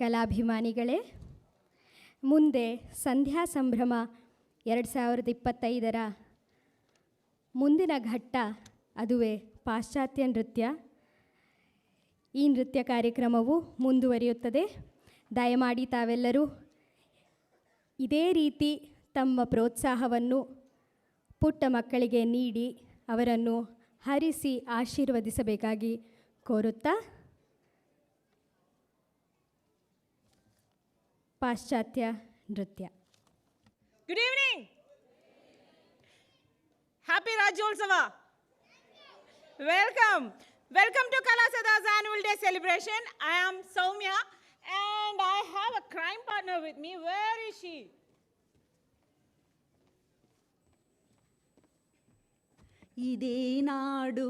ಕಲಾಭಿಮಾನಿಗಳೇ, ಮುಂದೆ ಸಂಧ್ಯಾ ಸಂಭ್ರಮ 2025ರ ಮುಂದಿನ ಘಟ್ಟ, ಅದುವೇ ಪಾಶ್ಚಾತ್ಯ ನೃತ್ಯ. ಈ ನೃತ್ಯ ಕಾರ್ಯಕ್ರಮವು ಮುಂದುವರಿಯುತ್ತದೆ. ದಯಮಾಡಿ ತಾವೆಲ್ಲರೂ ಇದೇ ರೀತಿ ತಮ್ಮ ಪ್ರೋತ್ಸಾಹವನ್ನು ಪುಟ್ಟ ಮಕ್ಕಳಿಗೆ ನೀಡಿ ಅವರನ್ನು ಹರಿಸಿ ಆಶೀರ್ವದಿಸಬೇಕಾಗಿ ಕೋರುತ್ತಾ, ಪಾಶ್ಚಾತ್ಯ ನೃತ್ಯ. Good evening. Happy Rajyotsava. Welcome. Welcome to Kalasada's annual day celebration. I am Soumya and I have a crime partner with me. Where is she? ಇದೇ ನಾಡು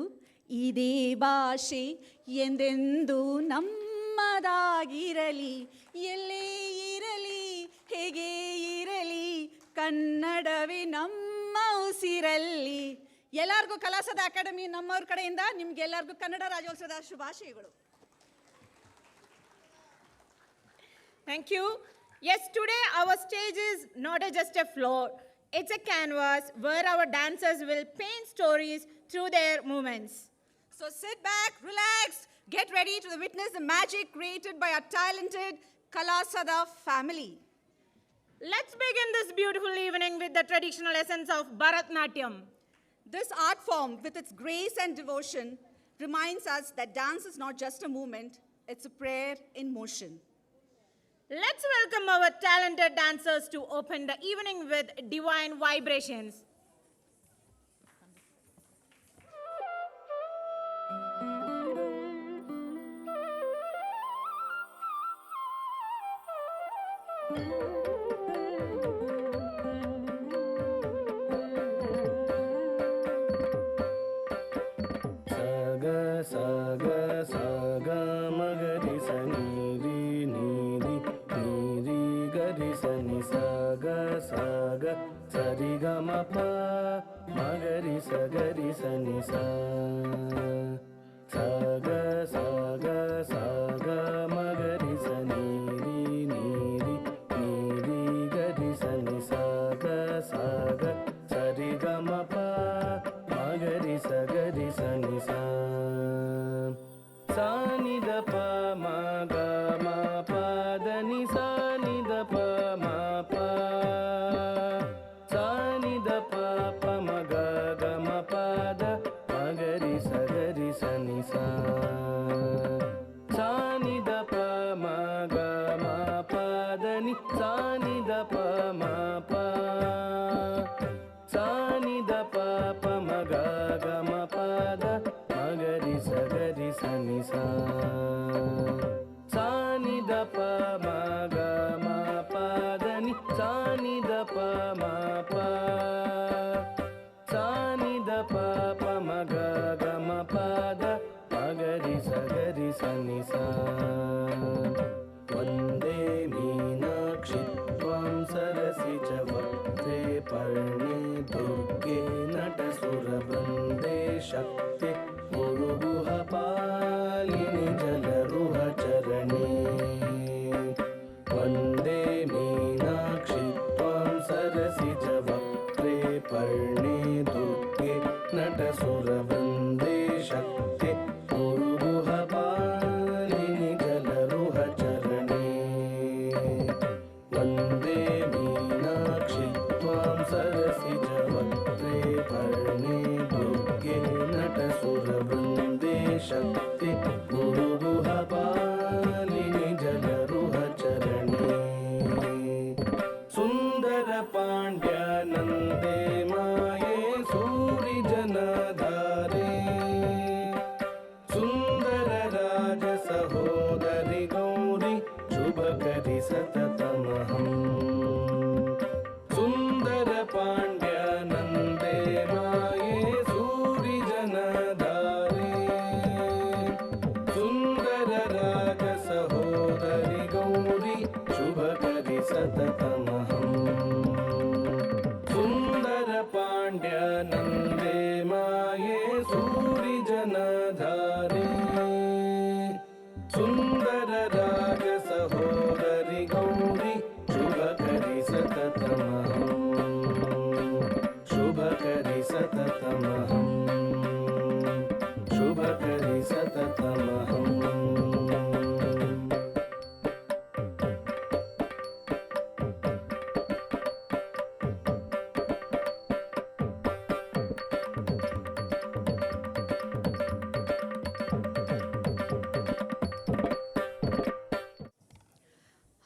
ಇದೇ ಭಾಷೆ ಎಂದೆಂದು ನಮ್ಮದಾಗಿರಲಿ, ಎಲ್ಲೇ ಇರಲಿ ಹೇಗೆ ಇರಲಿ ಕನ್ನಡವೇ ನಮ್ಮ ಉಸಿರಲ್ಲಿ. ಎಲ್ಲರಿಗೂ ಕಲಾಸದ ಅಕಾಡೆಮಿ ನಮ್ಮವ್ರ ಕಡೆಯಿಂದ ನಿಮ್ಗೆಲ್ಲರಿಗೂ ಕನ್ನಡ ರಾಜ್ಯೋತ್ಸವದ ಶುಭಾಶಯಗಳು. Thank you. Yes, today our stage is not just a floor. It's a canvas where our dancers will paint stories through their movements. So sit back, relax, get ready to witness the magic created by our talented Kalasada family. Let's begin this beautiful evening with the traditional essence of Bharatnatyam. This art form, with its grace and devotion, reminds us that dance is not just a movement, it's a prayer in motion. Let's welcome our talented dancers to open the evening with divine vibrations. Saga saga magari saniri niri niri gari sani saga saga sari gama pa magari sagari sani sa saga saga saga magari saniri niri niri gari sani saga saga sari gama pa magari sagari sani sa Sani da pa ma ga ma pa da ni sani da pa ma pa sani da pa pa ma ga ga ma pa da ma ga ri sa ga ri sa ni sa sani da pa ma ga ma pa da ni sani da pa ma pa sani da pa pa ma ga ga ma pa da magari sagari sani sa sani da pa ma ga ma pa da ni sani da pa ma pa sani da pa pa ma ga ga ma pa da magari sagari sani sa vande meenakshi tvam sarasij vate parne durge natasura vande shakti ಗುರುಗುಹ ಪಾಲಿನಿ ಜಲರುಹ ಚರಣಿ Vande Meenakshi ತ್ವಾಂ ಸರಸಿಜ ವಕ್ತ್ರೇ ಪರ್ಣೇ ದುರ್ಗೆ ನಟಸುರ ವಂದೇ ಶಕ್ತಿ ಗುರುಗುಹ ಪಾಲಿನಿ ಜಲರುಹ ಚರಣಿ ವಂದೇ ಮೀನಾಕ್ಷಿ ತ್ವಾಂ ಸರಸಿಜ ವಕ್ತ್ರೇ ಪರ್ಣೇ ದುರ್ಗೆ ನಟಸುರ ಶಕ್ತಿ ಗುರುಗುಹ ಪಾಲಿನಿ ಜಲರುಹ ಚರಣಿ ಸುಂದರ ಪಾಂಡ್ಯ ನಂದೇ ಮಾಯೆ ಸೂರಿ ಜನಧಾರೆ ಸುಂದರ ರಾಜ ಸಹೋದರಿ ಗೌರಿ ಶುಭ ಕರಿ ಸತತಮಹಂ ಸುಂದರ ಪಾಂಡ್ಯ ನಂದೇ ಮಾಯೆ ಸೂರಿ ಜನಧಾರೆ ಸುಂದರ ರಾಜ ಸಹೋದರಿ ಗೌರಿ ಶುಭ ಕರಿ ಸತತಮಹಂ ಸುಂದರ ಪಾಂಡ್ಯ ನಂದೇ ಮಾಯೆ ಸೂರಿ ಜನಧಾರೆ ಸುಂದರ ರಾಜ ಸಹೋದರಿ सततमहं शुभकरि सततमहम्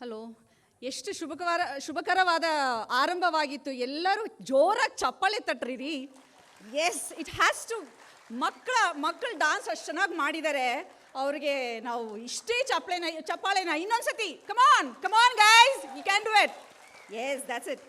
ಹಲೋ, ಎಷ್ಟು ಶುಭಕರವಾದ ಆರಂಭವಾಗಿತ್ತು. ಎಲ್ಲರೂ ಜೋರಾಗಿ ಚಪ್ಪಾಳೆ ತಟ್ರಿ. Yes, it has to. ಮಕ್ಕಳು ಡಾನ್ಸ್ ಅಷ್ಟು ಚೆನ್ನಾಗಿ ಮಾಡಿದ್ದಾರೆ. ಅವ್ರಿಗೆ ನಾವು ಇಷ್ಟೇ ಚಪ್ಪಾಳೆನ ಇನ್ನೊಂದ್ಸತಿ. Come on guys, you can do it. Yes, that's it.